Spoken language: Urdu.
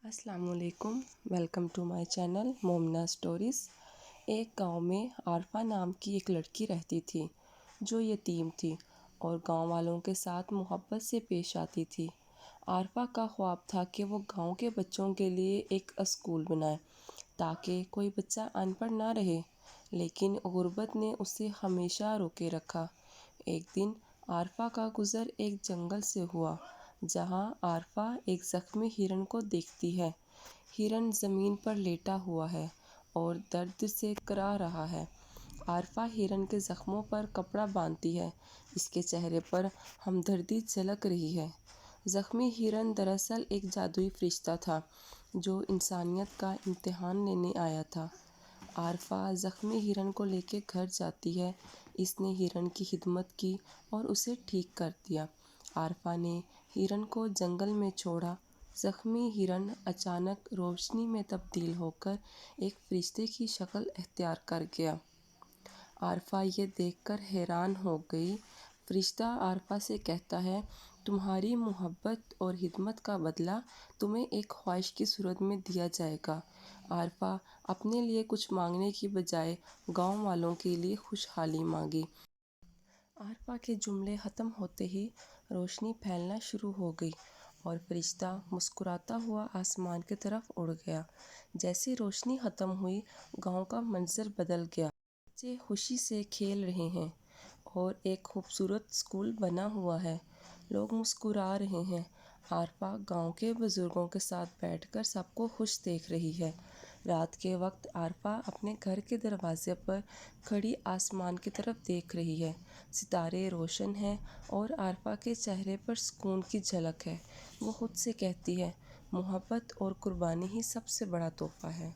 السلام علیکم، welcome to my channel Momna stories. ایک گاؤں میں عارفہ نام کی ایک لڑکی رہتی تھی جو یتیم تھی اور گاؤں والوں کے ساتھ محبت سے پیش آتی تھی۔ عارفہ کا خواب تھا کہ وہ گاؤں کے بچوں کے لیے ایک اسکول بنائے تاکہ کوئی بچہ ان پڑھ نہ رہے، لیکن غربت نے اسے ہمیشہ روکے رکھا۔ ایک دن عارفہ کا گزر ایک جنگل سے ہوا جہاں عارفہ ایک زخمی ہرن کو دیکھتی ہے۔ ہرن زمین پر لیٹا ہوا ہے اور درد سے کرا رہا ہے۔ عارفہ ہرن کے زخموں پر کپڑا باندھتی ہے، اس کے چہرے پر ہمدردی جھلک رہی ہے۔ زخمی ہرن دراصل ایک جادوئی فرشتہ تھا جو انسانیت کا امتحان لینے آیا تھا۔ عارفہ زخمی ہرن کو لے کے گھر جاتی ہے۔ اس نے ہرن کی خدمت کی اور اسے ٹھیک کر دیا۔ عارفہ نے ہرن کو جنگل میں چھوڑا۔ زخمی ہرن اچانک روشنی میں تبدیل ہو کر ایک فرشتے کی شکل اختیار کر گیا۔ عارفہ یہ دیکھ کر حیران ہو گئی۔ فرشتہ عارفہ سے کہتا ہے، تمہاری محبت اور خدمت کا بدلہ تمہیں ایک خواہش کی صورت میں دیا جائے گا۔ عارفہ اپنے لیے کچھ مانگنے کی بجائے گاؤں والوں کے لیے خوشحالی مانگی۔ عارفہ کے جملے ختم ہوتے ہی روشنی پھیلنا شروع ہو گئی اور فرشتہ مسکراتا ہوا آسمان کی طرف اڑ گیا۔ جیسے روشنی ختم ہوئی، گاؤں کا منظر بدل گیا۔ بچے خوشی سے کھیل رہے ہیں اور ایک خوبصورت اسکول بنا ہوا ہے۔ لوگ مسکرا رہے ہیں۔ عارفہ گاؤں کے بزرگوں کے ساتھ بیٹھ کر سب کو خوش دیکھ رہی ہے۔ رات کے وقت عارفہ اپنے گھر کے دروازے پر کھڑی آسمان کی طرف دیکھ رہی ہے۔ ستارے روشن ہیں اور عارفہ کے چہرے پر سکون کی جھلک ہے۔ وہ خود سے کہتی ہے، محبت اور قربانی ہی سب سے بڑا تحفہ ہے۔